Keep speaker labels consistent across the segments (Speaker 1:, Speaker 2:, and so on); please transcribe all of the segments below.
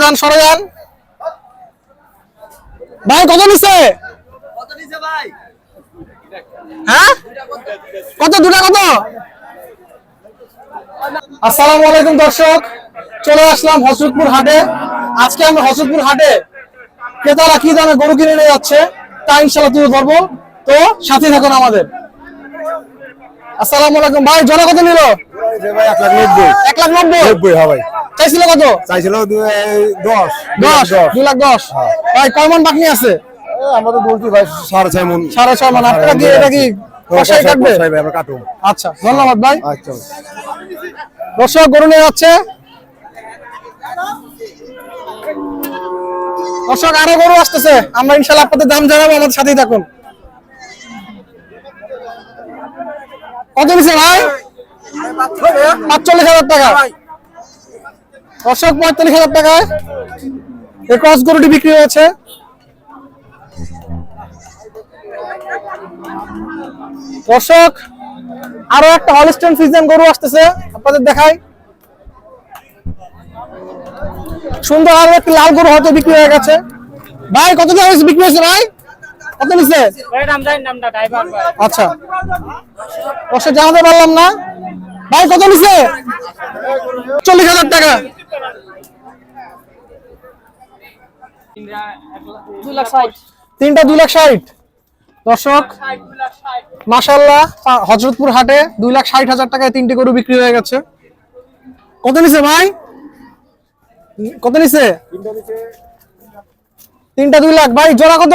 Speaker 1: যান সরে যান। ভাই কত নিছে?
Speaker 2: ভাই
Speaker 1: হ্যাঁ কত? দুটা কত? আসসালামু আলাইকুম দর্শক, চলে আসলাম হযরতপুর হাটে। আজকে আমরা হযরতপুর হাটে ক্রেতারা কি দামে গরু কিনে নিয়ে যাচ্ছে তা ইনশাআল্লাহ তুলে ধরবো, তো সাথে থাকুন আমাদের। আসসালামু আলাইকুম ভাই, জোড়া কত নিল?
Speaker 3: ভাই 1,90,000
Speaker 1: 1,90,000।
Speaker 3: হ্যাঁ ভাই
Speaker 1: চাইছিল কত?
Speaker 3: চাইছিল 10
Speaker 1: 2,10,000। ভাই কয় মন বাকি আছে?
Speaker 3: আমরা তো বলছি ভাই 6.5 মন।
Speaker 1: 6.5 মন। আপনারা কি এটা কি কষাই কাটবে?
Speaker 3: ভাই আমরা কাটুম।
Speaker 1: আচ্ছা ধন্যবাদ ভাই।
Speaker 3: আচ্ছা
Speaker 1: দর্শক গরু নিয়ে যাচ্ছে। দর্শক আরো গরু আসতেছে, আমরা ইনশাআল্লাহ আপনাদের দাম জানাবো, আমাদের সাথেই থাকুন। কত নিছে ভাই? 45,000 টাকা। দর্শক 45,000 টাকায় এই ক্রস গরুটি বিক্রি হয়েছে। দর্শক আরো একটা হলস্টাইন ফ্রিজিয়ান গরু আসতেছে, আপনাদের দেখাই। সুন্দর আরো একটা লাল গরু হয়তো বিক্রি হয়ে গেছে। ভাই কত টাকা বিক্রি হয়েছে ভাই? কত নিছে? আচ্ছা দর্শক জানাতে পারলাম না। ভাই কত নিছে? 40,000 টাকা। তিনটা 2,60,000। দর্শক মাশাআল্লাহ হযরতপুর হাটে 2,60,000 টাকায় তিনটি গরু বিক্রি হয়ে গেছে। কত নিছে ভাই? কত নিছে? তিনটা 2 লাখ। ভাই জোড়া কত?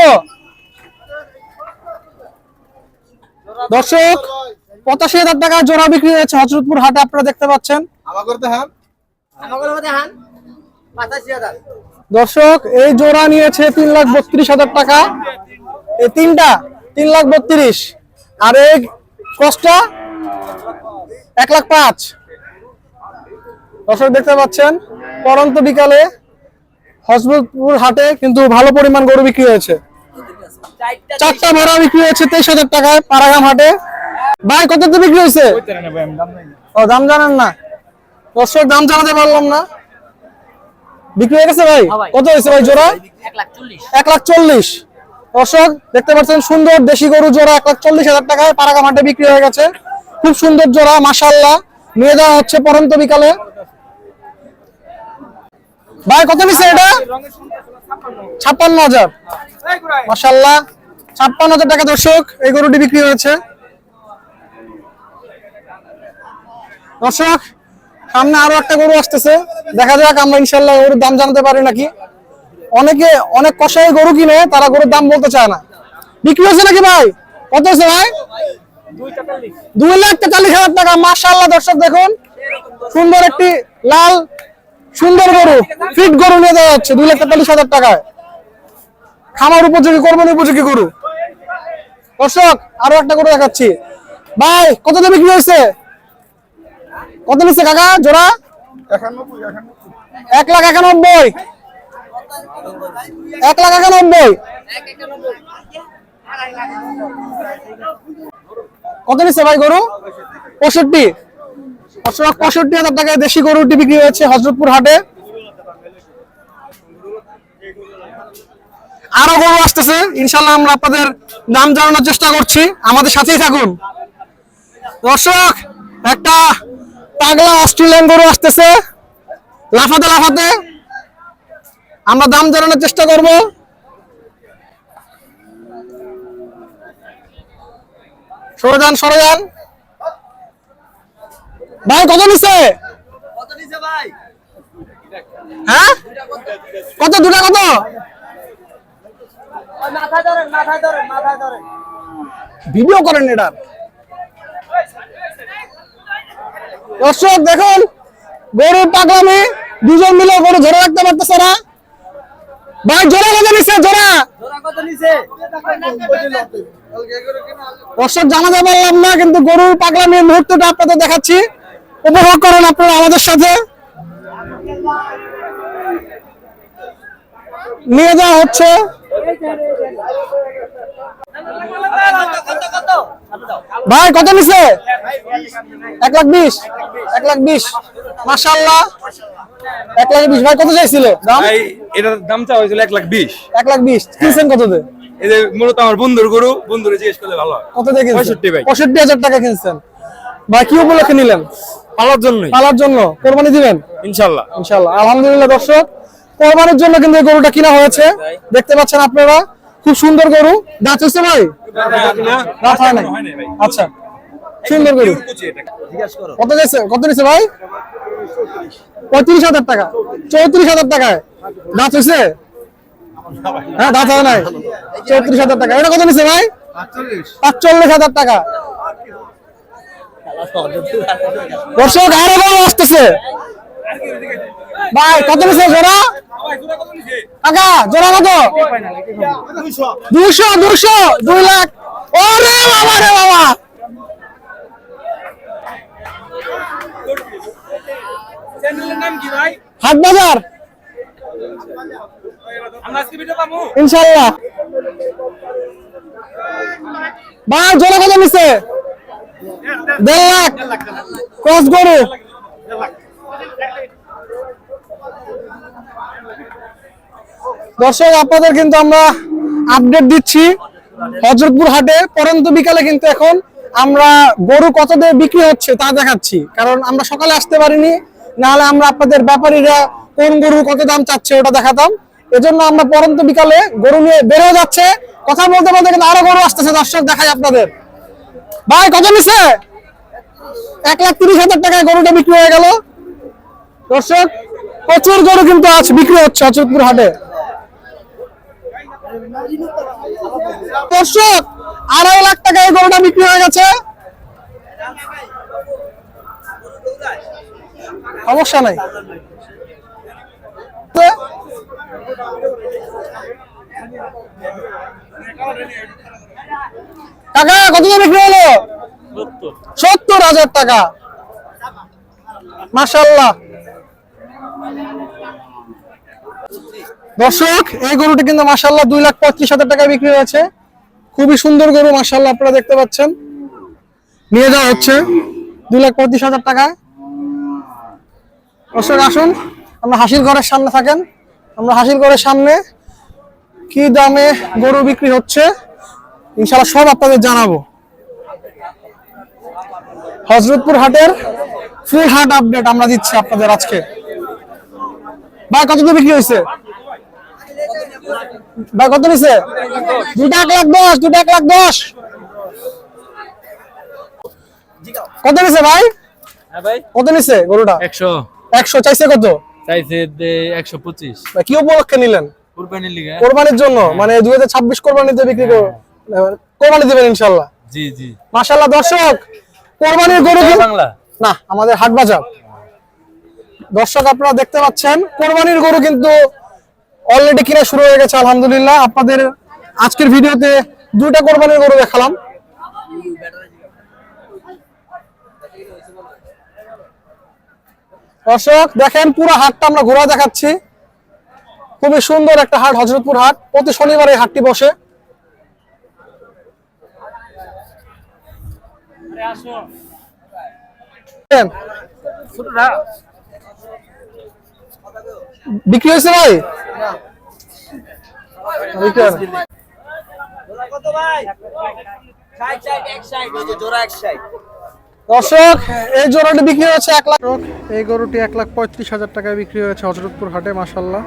Speaker 1: দর্শক 85,000 টাকা জোড়া বিক্রি হয়েছে হযরতপুর হাটে, আপনারা দেখতে পাচ্ছেন। দর্শক এই জোড়া নিয়েছে 3,32,000 টাকা। এই তিনটা 3,32,000 আর এই কষ্টটা 1,05,000। দর্শক দেখতে পাচ্ছেন পরন্ত বিকালে হযরতপুর হাটে কিন্তু ভালো পরিমাণ গরু বিক্রি হয়েছে। চারটা ভেড়া বিক্রি হয়েছে 23,000 টাকায় পাড়াগ্রাম হাটে। ভাই কত দিয়ে বিক্রি হয়েছে? ও দাম জানেন না দর্শক, দাম জানাতে পারলাম না। বিক্রি হয়ে গেছে ভাই? কত হয়েছে ভাই জোড়া? 1,40,000। দর্শক দেখতে পাচ্ছেন সুন্দর দেশি গরু জোড়া 1,40,000 টাকায় পাড়াগ্রাম হাটে বিক্রি হয়ে গেছে। খুব সুন্দর জোড়া মাশাআল্লাহ, নিয়ে যাওয়া হচ্ছে পরন্ত বিকালে। ভাই কত নিছে এটা? 56,000। মাশাআল্লাহ 56,000 টাকা দর্শক এই গরুটি বিক্রি হয়েছে। দর্শক সামনে আরো একটা গরু আসতেছে, দেখা যাক আমরা ইনশাআল্লাহ গরুর দাম জানতে পারি নাকি। অনেকে অনেক কষাই গরু কিনে, তারা গরুর দাম বলতে চায় না। বিক্রি হয়েছে নাকি ভাই? কত হয়েছে ভাই? 2,43,000 টাকা। মাশাআল্লাহ দর্শক দেখুন সুন্দর একটি লাল সুন্দর গরু, ফিট গরু নিয়ে দেওয়া হচ্ছে 2,43,000 টাকায়। খামার উপযোগী, কোরবানি উপযোগী গরু। দর্শক আরো একটা গরু দেখাচ্ছি। ভাই কত দিয়ে বিক্রি হয়েছে? কত নিচ্ছে কাকা জোড়া? 1,91,000। 1,91,000। কত নিচ্ছে ভাই গরু? 65। 65,000 টাকায় দেশি গরুটি বিক্রি হয়েছে হযরতপুর হাটে। আরো গরু আসতেছে, ইনশাআল্লাহ আমরা আপনাদের দাম জানানোর চেষ্টা করছি, আমাদের সাথেই থাকুন। দর্শক একটা পাগলা অস্ট্রেলিয়ান গরু আসতেছে লাফাতে লাফাতে, আমরা দাম জানানোর চেষ্টা করব। সরে যান সরে যান। ভাই কত নিছে?
Speaker 2: ভাই
Speaker 1: হ্যাঁ কত? দুটা কত?
Speaker 2: মাথায় ধরেন।
Speaker 1: ভিডিও করেন এটা। দর্শক দেখুন গরুর পাগলামি, দুজন মিলে গরু ধরে রাখতে পারতেছে না। ভাই জোড়া কত নিছে? জোড়া দর্শক জানাতে পারলাম না, কিন্তু গরুর পাগলামির মুহূর্তটা আপনাদের দেখাচ্ছি, উপভোগ করেন আপনারা আমাদের সাথে। নিয়ে যাওয়া হচ্ছে। ভাই কত নিছে? 1,20,000। 1,20,000 মাশাআল্লাহ 1,20,000 ভাই কত চাইছিল দাম?
Speaker 4: ভাই এটার দাম চাওয়া হয়েছিল 1,20,000।
Speaker 1: 1,20,000 কিনছেন কততে?
Speaker 4: এই যে মূলত আমার বন্ধুর গরু, বন্ধুরে জিজ্ঞেস করলে ভালো হয়।
Speaker 1: কত দিয়ে কিনছেন?
Speaker 4: 65 ভাই।
Speaker 1: 65,000 টাকা কিনছেন ভাই। কি উপলক্ষে নিলেন?
Speaker 4: পালার জন্যই
Speaker 1: পালার জন্য, কোরবানি দিবেন
Speaker 4: ইনশাল্লাহ।
Speaker 1: ইনশাআল্লাহ। আলহামদুলিল্লাহ দর্শক, কোরবানির জন্য কিন্তু এই গরুটা কিনা হয়েছে। দেখতে পাচ্ছেন আপনারা, খুব সুন্দর গরু। দাঁত হচ্ছে ভাই? দাঁত হয় নাই। আচ্ছা, সুন্দর গরু। কত গেছে, কত নিছে ভাই? 35,000 টাকা, 34,000 টাকায়। দাঁত হয়েছে? হ্যাঁ, দাঁত হয় নাই। 34,000 টাকা। এটা কত নিছে ভাই? 45,000 টাকা। দর্শক আরো গরু আসতেছে ভাই। কত নিছে জোড়া? কাকা জোড়া কত? 200, 2 লাখ। ওরে বাবা রে বাবা, হাট বাজার ইনশাআল্লাহ। ভাই জোড়া কত নিছে? 1.5 লাখ। ক্রস গরু। দর্শক আপনাদের কিন্তু আমরা আপডেট দিচ্ছি হযরতপুর হাটে। পরন্ত বিকালে কিন্তু এখন আমরা গরু কত দিয়ে বিক্রি হচ্ছে তা দেখাচ্ছি, কারণ আমরা সকালে আসতে পারিনি, নাহলে আমরা আপনাদের ব্যাপারীরা কোন গরু কত দাম চাচ্ছে ওটা দেখাতাম। এজন্য আমরা পরন্ত বিকালে গরু নিয়ে বেরো যাচ্ছে। কথা বলতে বলতে কিন্তু আরো গরু আসতেছে। দর্শক দেখাই আপনাদের। ভাই কত নিছে? 1,30,000 টাকায় গরুটা বিক্রি হয়ে গেল। দর্শক প্রচুর গরু কিন্তু আজ বিক্রি হচ্ছে হযরতপুর হাটে। দর্শক 2.5 লাখ টাকায় গরুটা বিক্রি হয়ে গেছে। সমস্যা নাই। কাকা কত দিয়ে বিক্রি হলো? 70,000 টাকা। মাশাআল্লাহ। দর্শক এই গরুটি কিন্তু মাশাআল্লাহ 2,35,000 টাকায় বিক্রি হয়েছে। খুবই সুন্দর গরু মাশাআল্লাহ, আপনারা দেখতে পাচ্ছেন। নিয়ে যাওয়া হচ্ছে 2,35,000 টাকায়। দর্শক আসুন, আমরা হাসির ঘরের সামনে থাকেন। আমরা হাসির ঘরের সামনে কি দামে গরু বিক্রি হচ্ছে ইনশাআল্লাহ সব আপনাদের জানাবো। হযরতপুর হাটের ফুল হাট আপডেট আমরা দিচ্ছি আপনাদের আজকে। ভাই কত দিয়ে বিক্রি হয়েছে? ভাই কত নিছে? 1,10,000, 1,10,000। কত নিছে ভাই?
Speaker 5: হ্যাঁ ভাই,
Speaker 1: কত নিছে গরুটা?
Speaker 5: 100
Speaker 1: চাইছে কত?
Speaker 5: চাইছে 125
Speaker 1: ভাই কি উপলক্ষে নিলেন?
Speaker 5: কুরবানির লিগে।
Speaker 1: কোরবানির জন্য, মানে 2026 কোরবানিতে বিক্রি কোরবানি দিবেন ইনশাআল্লাহ।
Speaker 5: জি জি।
Speaker 1: মাশাআল্লাহ দর্শক, কোরবানির গরু
Speaker 5: বাংলা
Speaker 1: না, আমাদের হাট বাজার। দর্শক আপনারা দেখতে পাচ্ছেন কোরবানির গরু কিন্তু অলরেডি কিনা শুরু হয়ে গেছে আলহামদুলিল্লাহ। আপনাদের আজকের ভিডিওতে 2টা কোরবানির গরু দেখালাম। দর্শক দেখেন পুরো হাটটা আমরা ঘোরা দেখাচ্ছি। খুবই সুন্দর একটা হাট হযরতপুর হাট। প্রতি শনিবার এই হাটটি বসে। বিক্রি হয়েছে ভাই? বিক্রি হয় না।
Speaker 2: কত ভাই? 60, 160, জোড়া 160।
Speaker 1: দর্শক এই জোড়াটি বিক্রি হয়েছে 1 লাখ। এই গরুটি 1,35,000 টাকায় বিক্রি হয়েছে হযরতপুর হাটে মাশাআল্লাহ।